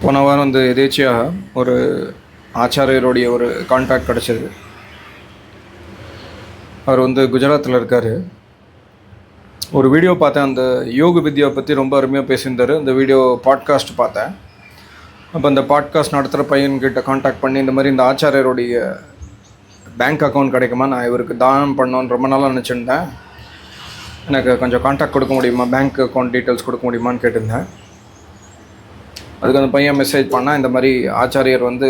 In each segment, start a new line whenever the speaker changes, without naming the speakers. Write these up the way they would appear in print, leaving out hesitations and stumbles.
போன வாரம் வந்து எதேச்சியாக ஒரு ஆச்சாரியருடைய ஒரு கான்டாக்ட் கிடச்சிது. அவர் வந்து குஜராத்தில் இருக்கார். ஒரு வீடியோ பார்த்தேன், அந்த யோக வித்யாவை பற்றி ரொம்ப அருமையாக பேசியிருந்தார். அந்த வீடியோ பாட்காஸ்ட் பார்த்தேன். அப்போ அந்த பாட்காஸ்ட் நடத்துகிற பையன்கிட்ட கான்டாக்ட் பண்ணி இந்த மாதிரி இந்த ஆச்சாரியருடைய பேங்க் அக்கௌண்ட் கிடைக்குமா, நான் இவருக்கு தானம் பண்ணோன்னு ரொம்ப நாளாக நினச்சிருந்தேன், எனக்கு கொஞ்சம் கான்டாக்ட் கொடுக்க முடியுமா, பேங்க் அக்கௌண்ட் டீட்டெயில்ஸ் கொடுக்க முடியுமான்னு கேட்டிருந்தேன். அதுக்கு அந்த பையன் மெசேஜ் பண்ணால், இந்த மாதிரி ஆச்சாரியர் வந்து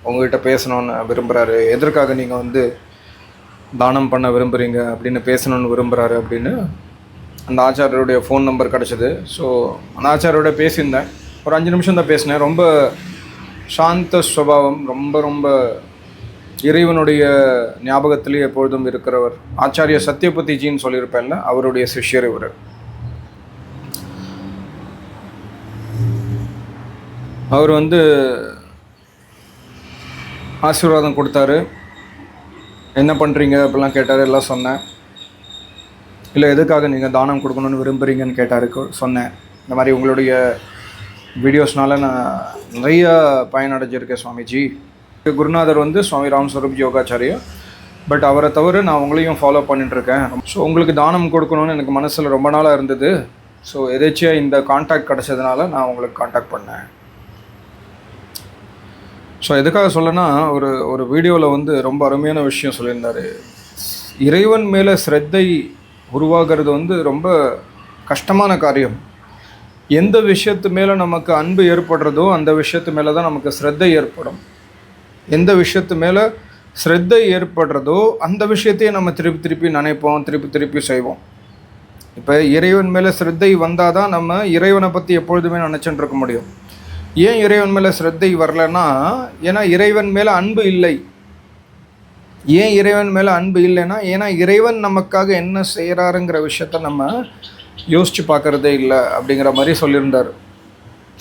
உங்கள்கிட்ட பேசணுன்னு விரும்புகிறாரு, எதற்காக நீங்கள் வந்து தானம் பண்ண விரும்புகிறீங்க அப்படின்னு பேசணுன்னு விரும்புகிறாரு அப்படின்னு அந்த ஆச்சாரியருடைய ஃபோன் நம்பர் கிடச்சிது. ஸோ அந்த ஆச்சாரியோட பேசியிருந்தேன். ஒரு 5 நிமிஷம் தான் பேசினேன். ரொம்ப சாந்த ஸ்வபாவம், ரொம்ப ரொம்ப இறைவனுடைய ஞாபகத்திலே எப்பொழுதும் இருக்கிறவர். ஆச்சாரிய சத்யபதிஜின்னு சொல்லியிருப்பேன்ல, அவருடைய சிஷ்யர் இவர். அவர் வந்து ஆசீர்வாதம் கொடுத்தாரு. என்ன பண்ணுறீங்க அப்படிலாம் கேட்டார். எல்லாம் சொன்னேன். இல்லை, எதுக்காக நீங்கள் தானம் கொடுக்கணுன்னு விரும்புகிறீங்கன்னு கேட்டார். சொன்னேன், இந்த மாதிரி உங்களுடைய வீடியோஸ்னால நான் நிறைய பயனடைஞ்சிருக்கேன் சுவாமிஜி. குருநாதர் வந்து சுவாமி ராம்ஸ்வரூப் யோகாச்சாரியா, பட் அவரை தவிர நான் உங்களையும் ஃபாலோ பண்ணிட்டுருக்கேன். ஸோ உங்களுக்கு தானம் கொடுக்கணுன்னு எனக்கு மனசில் ரொம்ப நாளாக இருந்தது. ஸோ எதாச்சியாக இந்த கான்டாக்ட் கிடச்சதுனால நான் உங்களுக்கு கான்டாக்ட் பண்ணேன். ஸோ எதுக்காக சொல்லனா, ஒரு வீடியோவில் வந்து ரொம்ப அருமையான விஷயம் சொல்லியிருந்தார். இறைவன் மேலே ஸ்ரத்தை உருவாகிறது வந்து ரொம்ப கஷ்டமான காரியம். எந்த விஷயத்து மேலே நமக்கு அன்பு ஏற்படுறதோ அந்த விஷயத்து மேலே தான் நமக்கு ஸ்ரத்தை ஏற்படும். எந்த விஷயத்து மேலே ஸ்ரத்தை ஏற்படுறதோ அந்த விஷயத்தையே நம்ம திருப்பி நினைப்போம், திருப்பி செய்வோம். இப்போ இறைவன் மேலே ஸ்ரத்தை வந்தால் தான் நம்ம இறைவனை பற்றி எப்பொழுதுமே நினச்சிட்டு இருக்க முடியும். ஏன் இறைவன் மேலே ஸ்ரத்தை வரலன்னா, ஏன்னா இறைவன் மேலே அன்பு இல்லை. ஏன் இறைவன் மேலே அன்பு இல்லைன்னா, ஏன்னா இறைவன் நமக்காக என்ன செய்கிறாருங்கிற விஷயத்த நம்ம யோசித்து பார்க்குறதே இல்லை அப்படிங்கிற மாதிரி சொல்லியிருந்தார்.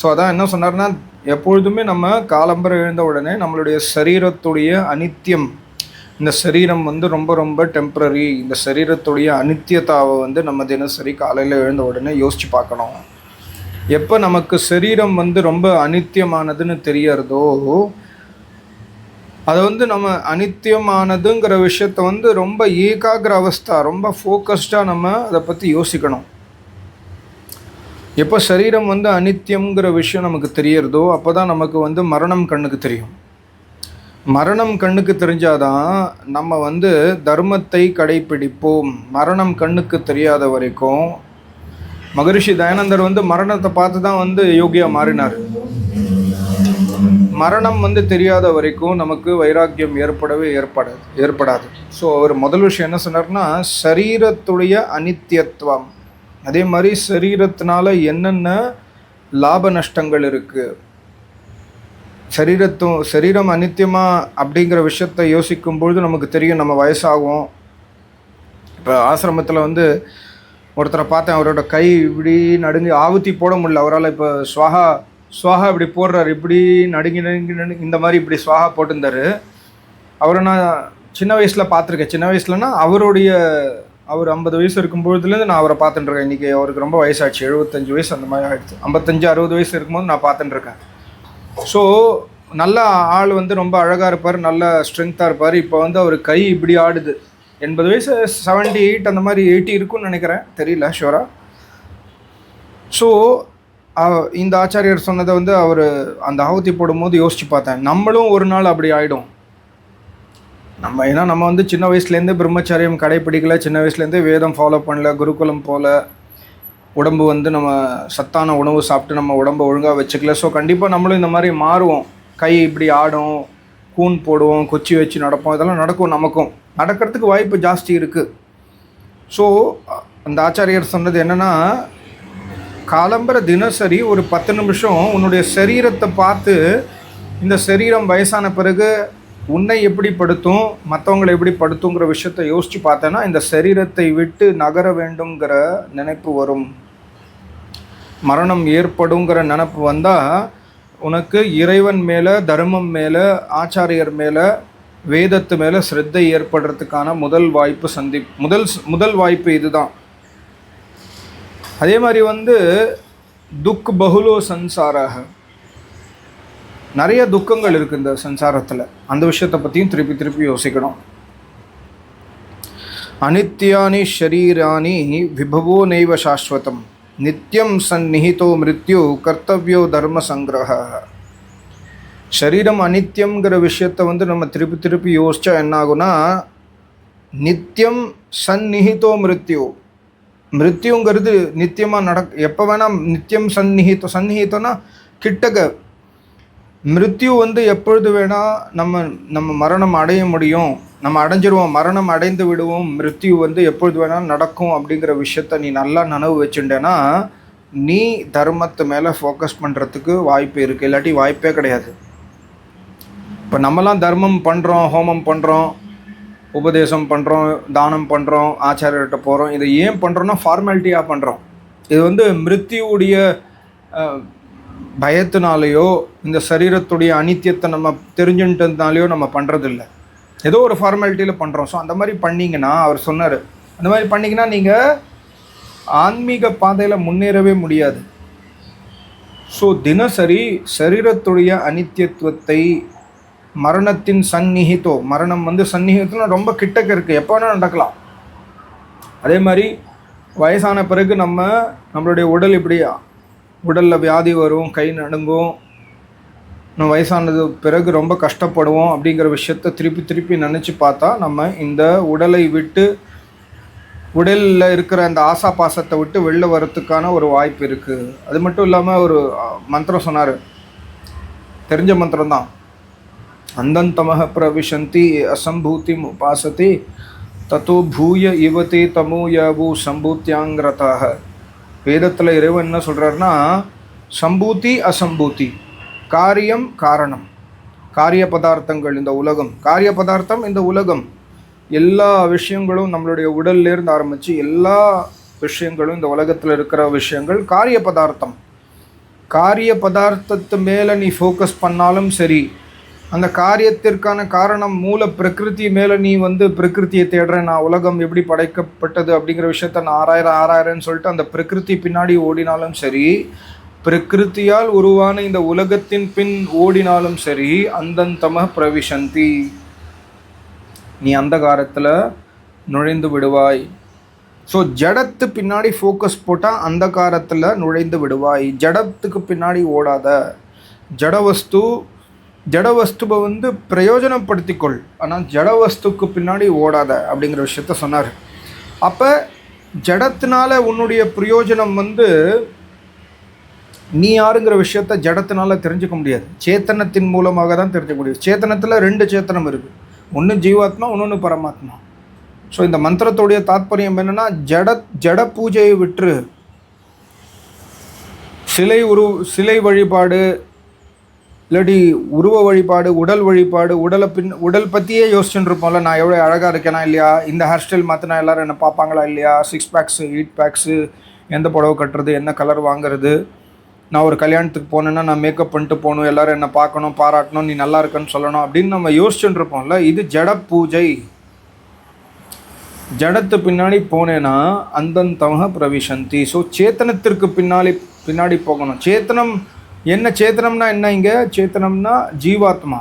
ஸோ அதான் என்ன சொன்னார்னா, எப்பொழுதுமே நம்ம காலம்பரை எழுந்த உடனே நம்மளுடைய சரீரத்துடைய அனித்தியம், இந்த சரீரம் வந்து ரொம்ப ரொம்ப டெம்ப்ரரி, இந்த சரீரத்துடைய அனித்தியத்தாவை வந்து நம்ம தினசரி காலையில் எழுந்த உடனே யோசித்து பார்க்கணும். எப்போ நமக்கு சரீரம் வந்து ரொம்ப அனித்தியமானதுன்னு தெரியறதோ, அதை வந்து நம்ம அனித்தியமானதுங்கிற விஷயத்த வந்து ரொம்ப ஏகாகிர அவஸ்தா, ரொம்ப ஃபோக்கஸ்டாக நம்ம அதை பற்றி யோசிக்கணும். எப்போ சரீரம் வந்து அனித்தியங்கிற விஷயம் நமக்கு தெரியறதோ அப்போ தான் நமக்கு வந்து மரணம் கண்ணுக்கு தெரியும். மரணம் கண்ணுக்கு தெரிஞ்சாதான் நம்ம வந்து தர்மத்தை கடைப்பிடிப்போம். மரணம் கண்ணுக்கு தெரியாத வரைக்கும், மகரிஷி தயானந்தர் வந்து மரணத்தை பார்த்து தான் வந்து யோகியா மாறினார். மரணம் வந்து தெரியாத வரைக்கும் நமக்கு வைராக்கியம் ஏற்படாது. ஸோ அவர் முதல் விஷயம் என்ன சொன்னார்னா, சரீரத்துடைய அனித்தியத்துவம், அதே மாதிரி சரீரத்தினால என்னென்ன லாப நஷ்டங்கள் இருக்குது, சரீரம் அனித்தியமா அப்படிங்கிற விஷயத்தை யோசிக்கும் பொழுது நமக்கு தெரியும் நம்ம வயசாகும். இப்போ ஆசிரமத்தில் வந்து ஒருத்தரை பார்த்தேன், அவரோட கை இப்படி நடுங்கி ஆவுத்தி போட முடியல அவரால். இப்போ ஸ்வாஹா இப்படி போடுறாரு, இப்படி நடுங்கி இந்த மாதிரி இப்படி ஸ்வாஹா போட்டிருந்தார். அவரை நான் சின்ன வயசில் பார்த்துருக்கேன். சின்ன வயசுலனா அவர் 50 வயசு இருக்கும்பொழுதுலேருந்து நான் அவரை பார்த்துட்டுருக்கேன். இன்றைக்கி அவருக்கு ரொம்ப வயசாச்சு, 75 வயசு அந்த மாதிரி ஆகிடுச்சு. 55-60 வயசு இருக்கும்போது நான் பார்த்துட்டுருக்கேன். ஸோ நல்ல ஆள் வந்து ரொம்ப அழகாக இருப்பார், நல்ல ஸ்ட்ரென்த்தாக இருப்பார். இப்போ வந்து அவர் கை இப்படி ஆடுது. 80 வயசு, 78 அந்த மாதிரி 80 இருக்குன்னு நினைக்கிறேன், தெரியல ஷுவராக. ஸோ இந்த ஆச்சாரியர் சொன்னதை வந்து அவர் அந்த ஆவத்தி போடும்போது யோசித்து பார்த்தேன், நம்மளும் ஒரு நாள் அப்படி ஆகிடும். ஏன்னா நம்ம வந்து சின்ன வயசுலேருந்தே பிரம்மச்சாரியம் கடைப்பிடிக்கல, சின்ன வயசுலேருந்தே வேதம் ஃபாலோ பண்ணல, குருகுலம் போல, உடம்பு வந்து நம்ம சத்தான உணவு சாப்பிட்டு நம்ம உடம்பை ஒழுங்காக வச்சுக்கல. ஸோ கண்டிப்பாக நம்மளும் இந்த மாதிரி மாறுவோம். கை இப்படி ஆடும், கூன் போடுவோம், கொச்சி வச்சு நடப்போம், இதெல்லாம் நடக்கும். நமக்கும் நடக்கிறதுக்கு வாய்ப்பு ஜாஸ்தி இருக்குது. ஸோ அந்த ஆச்சாரியர் சொன்னது என்னென்னா, காலம்பர தினசரி ஒரு 10 நிமிஷம் உன்னுடைய சரீரத்தை பார்த்து, இந்த சரீரம் வயசான பிறகு உன்னை எப்படி படுத்தும், மற்றவங்களை எப்படி படுத்துங்கிற விஷயத்தை யோசித்து பார்த்தேன்னா, இந்த சரீரத்தை விட்டு நகர வேண்டுங்கிற நினைப்பு வரும். மரணம் ஏற்படுங்கிற நினைப்பு வந்தால் உனக்கு இறைவன் மேலே, தர்மம் மேலே, ஆச்சாரியர் மேலே, வேதத்து மேலே ஸ்ரத்தை ஏற்படுறதுக்கான முதல் வாய்ப்பு இதுதான். அதே மாதிரி வந்து துக் பகுலோ சன்சாராக, நிறைய துக்கங்கள் இருக்குது இந்த சம்சாரத்தில். அந்த விஷயத்தை பற்றியும் திருப்பி திருப்பி யோசிக்கணும். அனித்யானி ஷரீராணி விபவோ நைவ சாஸ்வதம் நித்யம் சந்நிஹிதோ மிருத்யு கர்த்தவ்யோ தர்ம சங்கிரக. சரீரம் அனித்யங்கிற விஷயத்தை வந்து நம்ம திருப்பி திருப்பி யோசிச்சா என்ன ஆகுனா, நித்தியம் சந்நிஹிதோ மிருத்யு, மிருத்யுங்கிறது நித்தியமாக எப்போ வேணால் நித்தியம் சந்நிஹித்தோன்னா கிட்டக்க. மிருத்யு வந்து எப்பொழுது வேணால் நம்ம மரணம் அடைய முடியும், நம்ம அடைஞ்சிருவோம், மரணம் அடைந்து விடுவோம், மிருத்யு வந்து எப்பொழுது வேணாலும் நடக்கும் அப்படிங்கிற விஷயத்த நீ நல்லா நனவு வச்சுட்டேன்னா நீ தர்மத்து மேலே ஃபோக்கஸ் பண்ணுறதுக்கு வாய்ப்பு இருக்குது, இல்லாட்டி வாய்ப்பே கிடையாது. இப்போ நம்மலாம் தர்மம் பண்ணுறோம், ஹோமம் பண்ணுறோம், உபதேசம் பண்ணுறோம், தானம் பண்ணுறோம், ஆச்சாரியர்கிட்ட போகிறோம். இதை ஏன் பண்ணுறோன்னா ஃபார்மாலிட்டியாக பண்ணுறோம். இது வந்து மிருத்யுவுடைய பயத்தினாலேயோ இந்த சரீரத்துடைய அனித்தியத்தை நம்ம தெரிஞ்சுட்டதுனாலையோ நம்ம பண்ணுறதில்ல, ஏதோ ஒரு ஃபார்மாலிட்டியில் பண்ணுறோம். ஸோ அந்த மாதிரி பண்ணிங்கன்னா, அவர் சொன்னார், அந்த மாதிரி பண்ணிங்கன்னா நீங்கள் ஆன்மீக பாதையில் முன்னேறவே முடியாது. ஸோ தினசரி சரீரத்துடைய அனித்தியத்துவத்தை, மரணத்தின் சந்நிஹிதோ, மரணம் வந்து சந்நிஹிதம்னா ரொம்ப கிட்டக்க இருக்குது, எப்போ வேணால் நடக்கலாம். அதே மாதிரி வயசான பிறகு நம்மளுடைய உடல் இப்படி உடலில் வியாதி வரும், கை நடுங்கும், நம்ம வயசானது பிறகு ரொம்ப கஷ்டப்படுவோம் அப்படிங்கிற விஷயத்த திருப்பி திருப்பி நினச்சி பார்த்தா நம்ம இந்த உடலை விட்டு, உடலில் இருக்கிற அந்த ஆசா பாசத்தை விட்டு வெளில வரத்துக்கான ஒரு வாய்ப்பு இருக்குது. அது மட்டும் இல்லாமல் ஒரு மந்திரம் சொன்னார், தெரிஞ்ச மந்திரம் தான். அந்தந்தமஹ பிரவிசந்தி அசம்பூதி உபாசதி தத்தோ பூய இவதே தமோயாபூ சம்பூத்தியாங்கிறதாக. வேதத்தில் இறைவன் என்ன சொல்கிறாருன்னா, சம்பூதி அசம்பூதி, காரியம் காரணம், காரிய பதார்த்தங்கள் இந்த உலகம், காரிய பதார்த்தம் இந்த உலகம், எல்லா விஷயங்களும் நம்மளுடைய உடல்லேருந்து ஆரம்பித்து எல்லா விஷயங்களும் இந்த உலகத்தில் இருக்கிற விஷயங்கள் காரிய பதார்த்தம். காரிய பதார்த்தத்து மேலே நீ ஃபோக்கஸ் பண்ணாலும் சரி, அந்த காரியத்திற்கான காரணம் மூல பிரகிருதி மேலே நீ வந்து பிரகிருத்தியை தேடுறேன், நான் உலகம் எப்படி படைக்கப்பட்டது அப்படிங்கிற விஷயத்த நான் ஆராயிரேன்னு சொல்லிட்டு அந்த பிரகிருதி பின்னாடி ஓடினாலும் சரி, பிரகிருத்தியால் உருவான இந்த உலகத்தின் பின் ஓடினாலும் சரி, அந்தந்தம பிரவிசந்தி, நீ அந்த காலத்தில் நுழைந்து விடுவாய். ஸோ ஜடத்து பின்னாடி ஃபோக்கஸ் போட்டால் அந்த காலத்தில் நுழைந்து விடுவாய். ஜடத்துக்கு பின்னாடி ஓடாத, ஜடவஸ்துவை வந்து பிரயோஜனப்படுத்திக்கொள், ஆனால் ஜடவஸ்துக்கு பின்னாடி ஓடாத அப்படிங்கிற விஷயத்த சொன்னார். அப்போ ஜடத்தினால உன்னுடைய பிரயோஜனம் வந்து நீ யாருங்கிற விஷயத்த ஜடத்தினால தெரிஞ்சுக்க முடியாது, சேத்தனத்தின் மூலமாக தான் தெரிஞ்சுக்க முடியும். சேத்தனத்தில் 2 சேத்தனம் இருக்குது, ஒன்று ஜீவாத்மா, இன்னொன்று பரமாத்மா. ஸோ இந்த மந்திரத்துடைய தாத்பரியம் என்னென்னா, ஜட பூஜையை விட்டு சிலை வழிபாடு, இல்லாட்டி உருவ வழிபாடு, உடல் வழிபாடு, உடல் பற்றியே யோசிச்சுட்டு இருப்போம்ல, நான் எவ்வளோ அழகாக இருக்கேனா இல்லையா, இந்த ஹேர் ஸ்டைல் மாற்றினா எல்லோரும் என்ன பார்ப்பாங்களா இல்லையா, 6 பேக்ஸு 8 பேக்ஸு, எந்த புடவை கட்டுறது, என்ன கலர் வாங்குறது, நான் ஒரு கல்யாணத்துக்கு போனேன்னா நான் மேக்கப் பண்ணிட்டு போகணும், எல்லோரும் என்னை பார்க்கணும், பாராட்டணும், நீ நல்லா இருக்குன்னு சொல்லணும் அப்படின்னு நம்ம யோசிச்சுட்டு இருப்போம்ல. இது ஜட பூஜை. ஜடத்து பின்னாடி போனேன்னா அந்தந்தமஹ பிரவிசந்தி. ஸோ சேத்தனத்திற்கு பின்னாடி போகணும். சேத்தனம் என்ன, சேத்தனம்னா என்ன, இங்கே சேத்தனம்னா ஜீவாத்மா,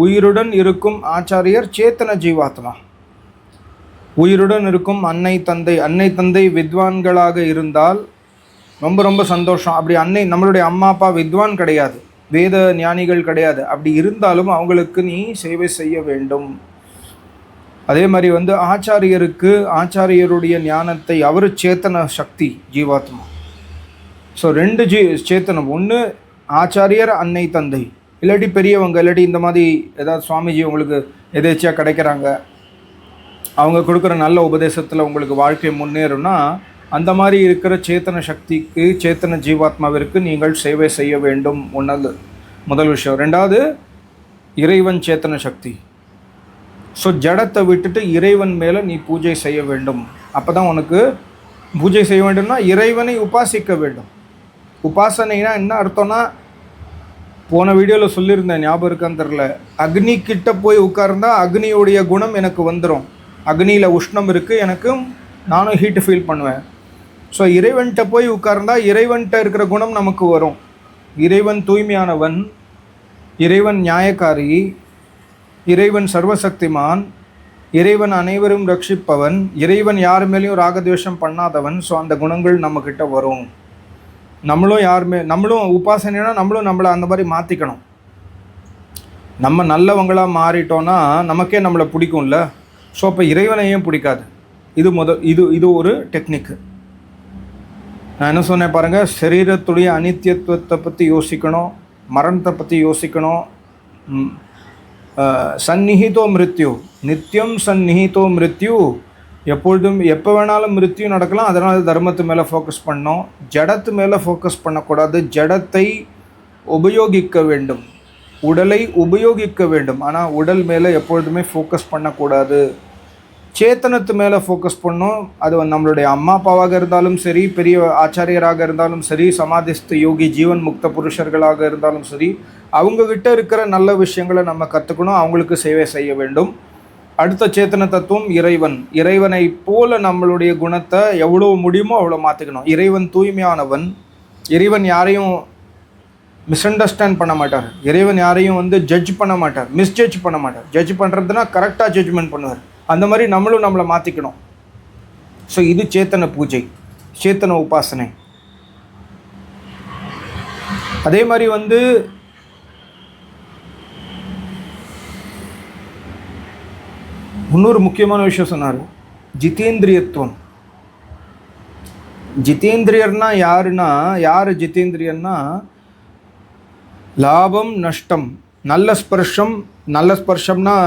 உயிருடன் இருக்கும் ஆச்சாரியர் சேத்தன ஜீவாத்மா. உயிருடன் இருக்கும் அன்னை தந்தை வித்வான்களாக இருந்தால் ரொம்ப ரொம்ப சந்தோஷம். அப்படி நம்மளுடைய அம்மா அப்பா வித்வான் கிடையாது, வேத ஞானிகள் கிடையாது, அப்படி இருந்தாலும் அவங்களுக்கு நீ சேவை செய்ய வேண்டும். அதே மாதிரி வந்து ஆச்சாரியருடைய ஞானத்தை, அவர் சேத்தன சக்தி ஜீவாத்மா. ஸோ 2 சேத்தனம், ஒன்று ஆச்சாரியர், அன்னை தந்தை, இல்லாட்டி பெரியவங்க, இல்லாட்டி இந்த மாதிரி ஏதாவது சுவாமிஜி உங்களுக்கு எதேச்சியாக கிடைக்கிறாங்க, அவங்க கொடுக்குற நல்ல உபதேசத்தில் உங்களுக்கு வாழ்க்கை முன்னேறும்னா அந்த மாதிரி இருக்கிற சேத்தன சக்திக்கு, சேத்தன ஜீவாத்மாவிற்கு நீங்கள் சேவை செய்ய வேண்டும். முதல் விஷயம். 2வது இறைவன் சேத்தன சக்தி. ஸோ ஜடத்தை விட்டுட்டு இறைவன் மேலே நீ பூஜை செய்ய வேண்டும். அப்போ தான் உனக்கு பூஜை செய்ய வேண்டும்னா இறைவனை உபாசிக்க வேண்டும். உபாசனைனா என்ன அர்த்தம்னா, போன வீடியோவில் சொல்லியிருந்தேன், ஞாபகம் இருக்கான்னு தெரில, அக்னி கிட்ட போய் உட்கார்ந்தா அக்னியோடைய குணம் எனக்கு வந்துடும். அக்னியில் உஷ்ணம் இருக்குது, நானும் ஹீட்டு ஃபீல் பண்ணுவேன். ஸோ இறைவன்கிட்ட போய் உட்கார்ந்தா இறைவன்கிட்ட இருக்கிற குணம் நமக்கு வரும். இறைவன் தூய்மையானவன், இறைவன் நியாயக்காரி, இறைவன் சர்வசக்திமான், இறைவன் அனைவரும் ரட்சிப்பவன், இறைவன் யார் மேலேயும் ராகத்வேஷம் பண்ணாதவன். ஸோ அந்த குணங்கள் நம்மக்கிட்ட வரும். நம்மளும் உபாசனைனா நம்மளும் நம்மளை அந்த மாதிரி மாற்றிக்கணும். நம்ம நல்லவங்களாக மாறிட்டோன்னா நமக்கே நம்மளை பிடிக்கும்ல. ஸோ அப்போ இறைவனையும் பிடிக்காது. இது ஒரு டெக்னிக்கு. நான் என்ன சொன்னேன் பாருங்கள், சரீரத்துடைய அனித்தியத்துவத்தை பற்றி யோசிக்கணும், மரணத்தை பற்றி யோசிக்கணும். சந்நிஹிதோ மிருத்யு, நித்தியம் சந்நிஹிதோ மிருத்யு, எப்பொழுதும் எப்போ வேணாலும் மிருத்யு நடக்கலாம். அதனால் தர்மத்து மேலே ஃபோக்கஸ் பண்ணோம், ஜடத்து மேலே ஃபோக்கஸ் பண்ணக்கூடாது. ஜடத்தை உபயோகிக்க வேண்டும், உடலை உபயோகிக்க வேண்டும், ஆனால் உடல் மேலே எப்பொழுதுமே ஃபோக்கஸ் பண்ணக்கூடாது. சேத்தனத்து மேலே ஃபோக்கஸ் பண்ணோம். அது நம்மளுடைய அம்மா அப்பாவாக இருந்தாலும் சரி, பெரிய ஆச்சாரியராக இருந்தாலும் சரி, சமாதிஸ்த யோகி ஜீவன் முக்த புருஷர்களாக இருந்தாலும் சரி, அவங்கக்கிட்ட இருக்கிற நல்ல விஷயங்களை நம்ம கற்றுக்கணும், அவங்களுக்கு சேவை செய்ய வேண்டும். அடுத்த சேத்தன தத்துவம் இறைவன். இறைவனை போல நம்மளுடைய குணத்தை எவ்வளோ முடியுமோ அவ்வளோ மாற்றிக்கணும். இறைவன் தூய்மையானவன். இறைவன் யாரையும் மிஸ் அண்டர்ஸ்டாண்ட் பண்ண மாட்டார். இறைவன் யாரையும் ஜட்ஜ் பண்ண மாட்டார், மிஸ்ஜட்ஜ் பண்ண மாட்டார். ஜட்ஜ் பண்ணுறதுனா கரெக்டாக ஜட்ஜ்மெண்ட் பண்ணுவார். அந்த மாதிரி நம்மளும் நம்மளை மாற்றிக்கணும். ஸோ இது சேத்தன பூஜை, சேத்தன உபாசனை. அதே மாதிரி இன்னொரு முக்கியமான விஷயம் சொன்னார், ஜிதேந்திரியத்துவம். ஜிதேந்திரியர்னா யார் ஜிதேந்திரியன்னா, லாபம் நஷ்டம், நல்ல ஸ்பர்ஷம்னா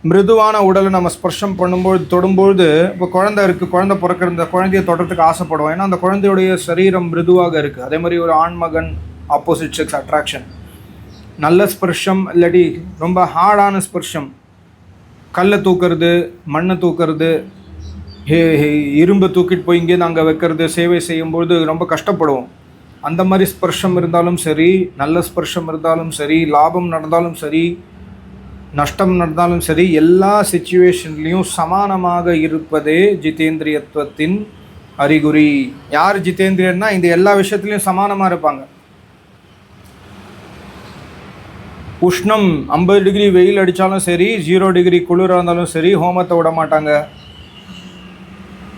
மிருதுவான உடலை நம்ம ஸ்பர்ஷம் பண்ணும்போது தொடும்பொழுது, இப்போ குழந்தை இருக்குது, குழந்தை பிறக்கிற இந்த குழந்தைய தொடர்றதுக்கு ஆசைப்படுவோம், ஏன்னா அந்த குழந்தையுடைய சரீரம் மிருதுவாக இருக்குது. அதே மாதிரி ஒரு ஆண்மகன் ஆப்போசிட் செக்ஸ் அட்ராக்ஷன். நல்ல ஸ்பர்ஷம் இல்லாட்டி ரொம்ப ஹார்டான ஸ்பர்ஷம், கல்லை தூக்கிறது, மண்ணை தூக்கிறது, இரும்பு தூக்கிட்டு போய் இங்கேருந்து அங்கே வைக்கிறது, சேவை செய்யும்பொழுது ரொம்ப கஷ்டப்படுவோம். அந்த மாதிரி ஸ்பர்ஷம் இருந்தாலும் சரி, நல்ல ஸ்பர்ஷம் இருந்தாலும் சரி, லாபம் நடந்தாலும் சரி, நஷ்டம் நடந்தாலும் சரி, எல்லா சிச்சுவேஷன்லேயும் சமானமாக இருப்பதே ஜிதேந்திரியத்துவத்தின் அறிகுறி. யார் ஜிதேந்திரியன்னா இந்த எல்லா விஷயத்துலையும் சமானமாக இருப்பாங்க. உஷ்ணம் 50 டிகிரி வெயில் அடித்தாலும் சரி, 0 டிகிரி குளிராக இருந்தாலும் சரி, ஹோமத்தை விட மாட்டாங்க.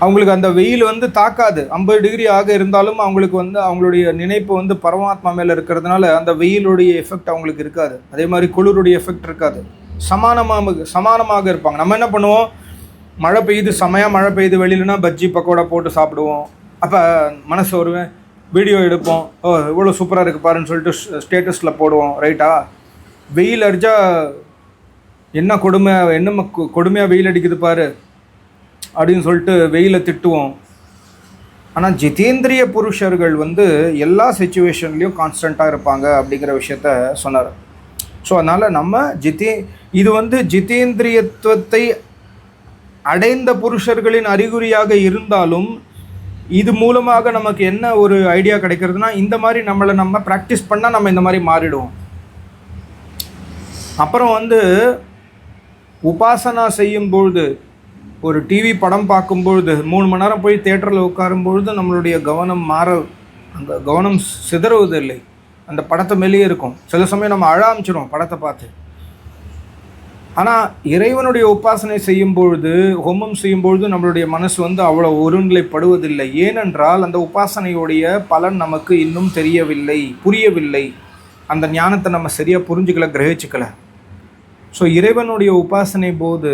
அவங்களுக்கு அந்த வெயில் தாக்காது. 50 டிகிரி ஆக இருந்தாலும் அவங்களுக்கு அவங்களுடைய நினைப்பு பரமாத்மா மேலே இருக்கிறதுனால அந்த வெயிலுடைய எஃபெக்ட் அவங்களுக்கு இருக்காது. அதே மாதிரி குளிருடைய எஃபெக்ட் இருக்காது. சமானமாக இருப்பாங்க. நம்ம என்ன பண்ணுவோம், மழை பெய்யுது, செமையாக மழை பெய்யுது வெளியிலனா பஜ்ஜி பக்கோடா போட்டு சாப்பிடுவோம். அப்போ மனசு வருவேன், வீடியோ எடுப்போம், இவ்வளோ சூப்பராக இருக்குது பாருன்னு சொல்லிட்டு ஸ்டேட்டஸில் போடுவோம், ரைட்டா? வெயில் அடித்தா என்ன கொடுமையாக வெயில் அடிக்குது பாரு அப்படின்னு சொல்லிட்டு வெயிலை திட்டுவோம். ஆனால் ஜிதேந்திரிய புருஷர்கள் எல்லா சிச்சுவேஷன்லேயும் கான்ஸ்டண்ட்டாக இருப்பாங்க அப்படிங்கிற விஷயத்த சொன்னார். ஸோ அதனால் நம்ம இது ஜிதேந்திரியத்துவத்தை அடைந்த புருஷர்களின் அறிகுறியாக இருந்தாலும், இது மூலமாக நமக்கு என்ன ஒரு ஐடியா கிடைக்கிறதுனா, இந்த மாதிரி நம்ம ப்ராக்டிஸ் பண்ணால் நம்ம இந்த மாதிரி மாறிடுவோம். அப்புறம் உபாசனா செய்யும்பொழுது, ஒரு டிவி படம் பார்க்கும்பொழுது 3 மணி நேரம் போய் தேட்டரில் உட்காரும்பொழுது நம்மளுடைய அந்த கவனம் சிதறுவதில்லை, அந்த படத்தை மேலேயே இருக்கும். சில சமயம் நம்ம அழ ஆரம்பிச்சிடும் படத்தை பார்த்து. ஆனால் இறைவனுடைய உபாசனை செய்யும்பொழுது, ஹோமம் செய்யும்பொழுது நம்மளுடைய மனசு அவ்வளோ ஒருநிலைப்படுவதில்லை. ஏனென்றால் அந்த உபாசனையுடைய பலன் நமக்கு இன்னும் தெரியவில்லை, புரியவில்லை. அந்த ஞானத்தை நம்ம சரியாக புரிஞ்சுக்கல, கிரகிச்சிக்கல. ஸோ இறைவனுடைய உபாசனை போது,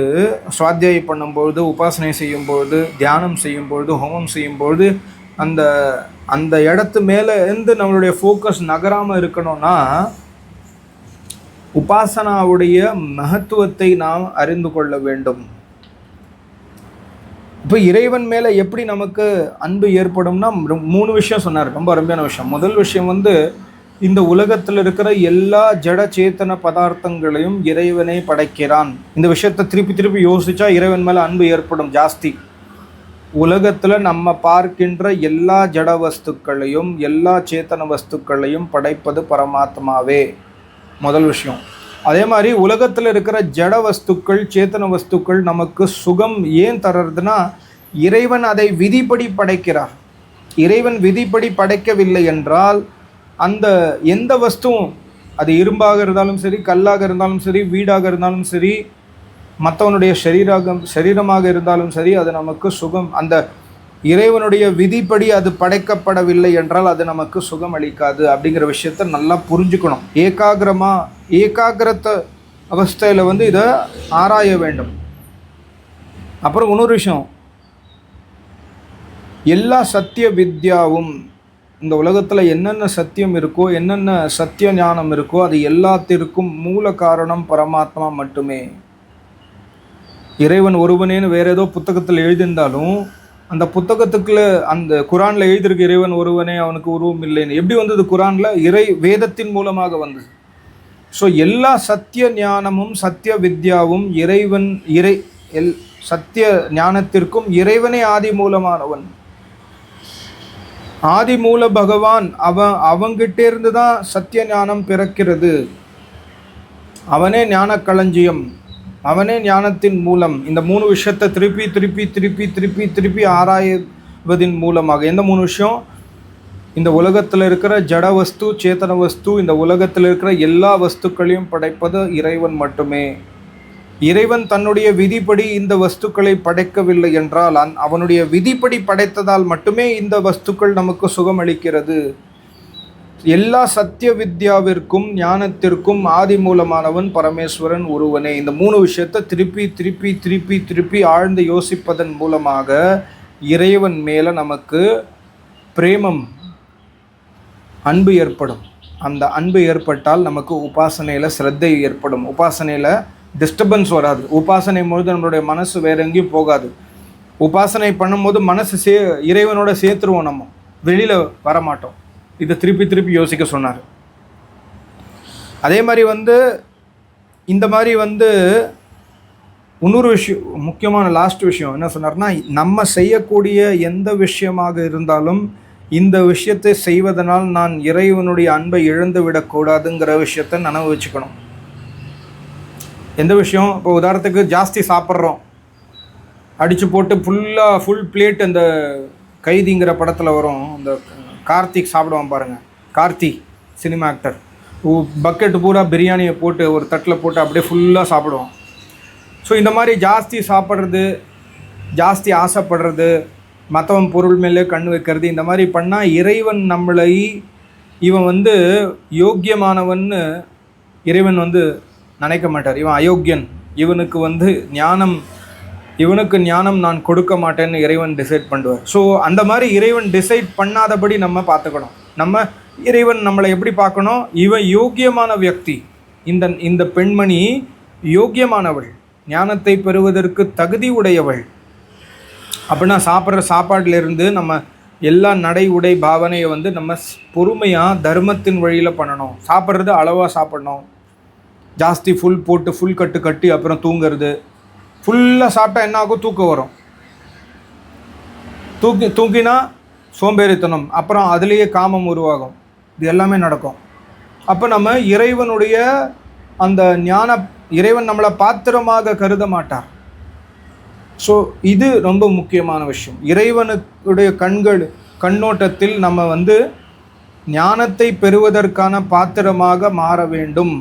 சுவாத்தியாயம் பண்ணும்பொழுது, உபாசனை செய்யும்பொழுது, தியானம் செய்யும்பொழுது, ஹோமம் செய்யும்பொழுது அந்த இடத்து மேலே நம்மளுடைய ஃபோக்கஸ் நகராமல் இருக்கணும்னா, உபாசனாவுடைய மகத்துவத்தை நாம் அறிந்து கொள்ள வேண்டும். இப்போ இறைவன் மேலே எப்படி நமக்கு அன்பு ஏற்படும்னா, 3 விஷயம் சொன்னார், ரொம்ப அருமையான விஷயம். முதல் விஷயம் இந்த உலகத்தில் இருக்கிற எல்லா ஜட சேத்தன பதார்த்தங்களையும் இறைவனை படைக்கிறான். இந்த விஷயத்தை திருப்பி யோசிச்சா இறைவன் மேலே அன்பு ஏற்படும் ஜாஸ்தி. உலகத்தில் நம்ம பார்க்கின்ற எல்லா ஜட வஸ்துக்களையும், எல்லா சேத்தன வஸ்துக்களையும் படைப்பது பரமாத்மாவே, முதல் விஷயம். அதே மாதிரி உலகத்தில் இருக்கிற ஜட வஸ்துக்கள், சேத்தன வஸ்துக்கள் நமக்கு சுகம் ஏன் தர்றதுன்னா, இறைவன் அதை விதிப்படி படைக்கிறார். இறைவன் விதிப்படி படைக்கவில்லை என்றால் அந்த எந்த வஸ்துவும் அது இரும்பாக இருந்தாலும் சரி, கல்லாக இருந்தாலும் சரி, வீடாக இருந்தாலும் சரி, மற்றவனுடைய சரீரமாக இருந்தாலும் சரி, அது நமக்கு சுகம். அந்த இறைவனுடைய விதிப்படி அது படைக்கப்படவில்லை என்றால் அது நமக்கு சுகம் அளிக்காது அப்படிங்கிற விஷயத்த நல்லா புரிஞ்சுக்கணும். ஏகாகிரத அவஸ்தையில் வந்து இதை ஆராய வேண்டும். அப்புறம் இன்னொரு விஷயம், எல்லா சத்திய வித்யாவும், இந்த உலகத்தில் என்னென்ன சத்தியம் இருக்கோ, என்னென்ன சத்திய ஞானம் இருக்கோ, அது எல்லாத்திற்கும் மூல காரணம் பரமாத்மா மட்டுமே. இறைவன் ஒருவனேன்னு வேற ஏதோ புத்தகத்தில் எழுதியிருந்தாலும் அந்த புத்தகத்துக்குள்ள, அந்த குரானில் எழுதியிருக்க இறைவன் ஒருவனே, அவனுக்கு உருவம் இல்லைன்னு எப்படி வந்தது? குரானில் வேதத்தின் மூலமாக வந்தது. ஸோ எல்லா சத்திய ஞானமும் சத்திய வித்யாவும் சத்திய ஞானத்திற்கும் இறைவனே ஆதி மூலமானவன். ஆதி மூல பகவான் அவங்கிட்டே இருந்து தான் சத்திய ஞானம் பிறக்கிறது. அவனே ஞான களஞ்சியம், அவனே ஞானத்தின் மூலம். இந்த 3 விஷயத்தை திருப்பி திருப்பி திருப்பி திருப்பி திருப்பி ஆராய்வதின் மூலமாக, எந்த 3 விஷயம்? இந்த உலகத்தில் இருக்கிற ஜட வஸ்து, சேத்தன வஸ்து, இந்த உலகத்தில் இருக்கிற எல்லா வஸ்துக்களையும் படைப்பது இறைவன் மட்டுமே. இறைவன் தன்னுடைய விதிப்படி இந்த வஸ்துக்களை படைக்கவில்லை என்றால், அவனுடைய விதிப்படி படைத்ததால் மட்டுமே இந்த வஸ்துக்கள் நமக்கு சுகம் அளிக்கிறது. எல்லா சத்திய வித்யாவிற்கும் ஞானத்திற்கும் ஆதி மூலமானவன் பரமேஸ்வரன் ஒருவனே. இந்த 3 விஷயத்தை திருப்பி திருப்பி திருப்பி திருப்பி ஆழ்ந்து யோசிப்பதன் மூலமாக இறைவன் மேலே நமக்கு பிரேமம், அன்பு ஏற்படும். அந்த அன்பு ஏற்பட்டால் நமக்கு உபாசனையில் சிரத்தை ஏற்படும். உபாசனையில் டிஸ்டர்பன்ஸ் வராது. உபாசனை பொழுது நம்மளுடைய மனசு வேற எங்கேயும் போகாது. உபாசனை பண்ணும்போது மனசு இறைவனோட சேர்த்துருவோம், நம்ம வெளியில் வரமாட்டோம். இதை திருப்பி திருப்பி யோசிக்க சொன்னார். அதே மாதிரி இந்த மாதிரி இன்னொரு விஷயம், முக்கியமான லாஸ்ட் விஷயம் என்ன சொன்னார்னா, நம்ம செய்யக்கூடிய எந்த விஷயமாக இருந்தாலும் இந்த விஷயத்தை செய்வதனால் நான் இறைவனுடைய அன்பை இழந்து விடக்கூடாதுங்கிற விஷயத்தை நினைவு வச்சுக்கணும். எந்த விஷயம்? இப்போ உதாரணத்துக்கு ஜாஸ்தி சாப்பிட்றோம், அடித்து போட்டு ஃபுல் பிளேட், அந்த கைதிங்கிற படத்தில் வரும், அந்த கார்த்திக் சாப்பிடுவான் பாருங்கள், கார்த்திக் சினிமா ஆக்டர், பக்கெட்டு பூரா பிரியாணியை போட்டு ஒரு தட்டில் போட்டு அப்படியே ஃபுல்லாக சாப்பிடுவான். ஸோ இந்த மாதிரி ஜாஸ்தி சாப்பிட்றது, ஜாஸ்தி ஆசைப்படுறது, மற்றவன் பொருள் மேலே கண் வைக்கிறது, இந்த மாதிரி பண்ணால் இறைவன் நம்மளை, இவன் யோக்கியமானவன்னு இறைவன் நினைக்க மாட்டார். இவன் அயோக்கியன், இவனுக்கு ஞானம் நான் கொடுக்க மாட்டேன்னு இறைவன் டிசைட் பண்ணுவார். ஸோ அந்த மாதிரி இறைவன் டிசைட் பண்ணாதபடி நம்ம பார்த்துக்கணும். இறைவன் நம்மளை எப்படி பார்க்கணும்? இவன் யோக்கியமான வியக்தி, இந்த பெண்மணி யோக்கியமானவள், ஞானத்தை பெறுவதற்கு தகுதி உடையவள். அப்படின்னா சாப்பிட்ற சாப்பாட்டிலேருந்து நம்ம எல்லா நடை உடை பாவனையை நம்ம பொறுமையாக தர்மத்தின் வழியில் பண்ணணும். சாப்பிட்றது அளவாக சாப்பிடணும். ஜாஸ்தி ஃபுல் போட்டு ஃபுல் கட்டு கட்டி அப்புறம் தூங்குறது. ஃபுல்லாக சாப்பிட்டா என்ன ஆகும்? தூக்கம் வரும். தூங்கினா சோம்பேறித்தனம், அப்புறம் அதுலேயே காமம் உருவாகும். இது எல்லாமே நடக்கும். அப்போ நம்ம இறைவனுடைய அந்த இறைவன் நம்மளை பாத்திரமாக கருத மாட்டார். ஸோ இது ரொம்ப முக்கியமான விஷயம். இறைவனுடைய கண்ணோட்டத்தில் நம்ம ஞானத்தை பெறுவதற்கான பாத்திரமாக மாற வேண்டும்.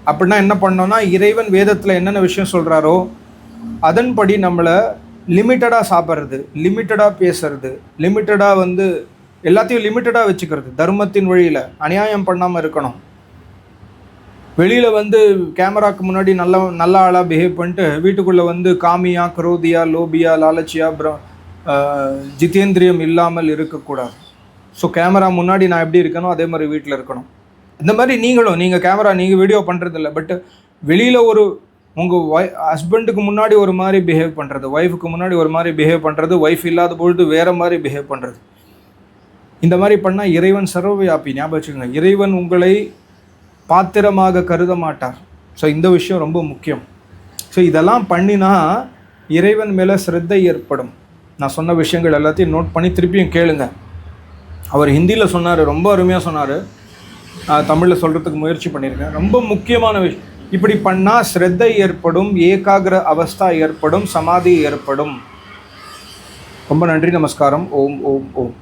அப்படின்னா என்ன பண்ணோன்னா, இறைவன் வேதத்தில் என்னென்ன விஷயம் சொல்கிறாரோ அதன்படி நம்மளை லிமிட்டடாக சாப்பிட்றது, லிமிட்டடாக பேசுறது, லிமிட்டடாக எல்லாத்தையும் லிமிட்டடாக வச்சுக்கிறது, தர்மத்தின் வழியில் அநியாயம் பண்ணாமல் இருக்கணும். வெளியில் கேமராக்கு முன்னாடி நல்ல ஆளாக பிஹேவ் பண்ணிட்டு வீட்டுக்குள்ளே காமியா, குரோதியா, லோபியா, லாலச்சியா, ஜிதேந்திரியம் இல்லாமல் இருக்கக்கூடாது. ஸோ கேமரா முன்னாடி நான் எப்படி இருக்கனோ அதே மாதிரி வீட்டில் இருக்கணும். இந்த மாதிரி நீங்கள் வீடியோ பண்ணுறதில்ல, பட் வெளியில் உங்கள் ஹஸ்பண்டுக்கு முன்னாடி ஒரு மாதிரி பிஹேவ் பண்ணுறது, ஒய்ஃபுக்கு முன்னாடி ஒரு மாதிரி பிஹேவ் பண்ணுறது, ஒய்ஃப் இல்லாத பொழுது வேறு மாதிரி பிஹேவ் பண்ணுறது, இந்த மாதிரி பண்ணால் இறைவன் சர்வவியாபி. ஞாபகம் வச்சுக்கோங்க, இறைவன் உங்களை பாத்திரமாக கருத மாட்டார். ஸோ இந்த விஷயம் ரொம்ப முக்கியம். ஸோ இதெல்லாம் பண்ணினா இறைவன் மேலே சிரத்தை ஏற்படும். நான் சொன்ன விஷயங்கள் எல்லாத்தையும் நோட் பண்ணி திருப்பியும் கேளுங்க. அவர் ஹிந்தியில் சொன்னார், ரொம்ப அருமையாக சொன்னார். தமிழில் சொல்கிறதுக்கு முயற்சி பண்ணியிருக்கேன். ரொம்ப முக்கியமான விஷயம். இப்படி பண்ணால் ஸ்ரத்தை ஏற்படும், ஏகாகிர அவஸ்தா ஏற்படும், சமாதி ஏற்படும். ரொம்ப நன்றி, நமஸ்காரம். ஓம் ஓம் ஓம்.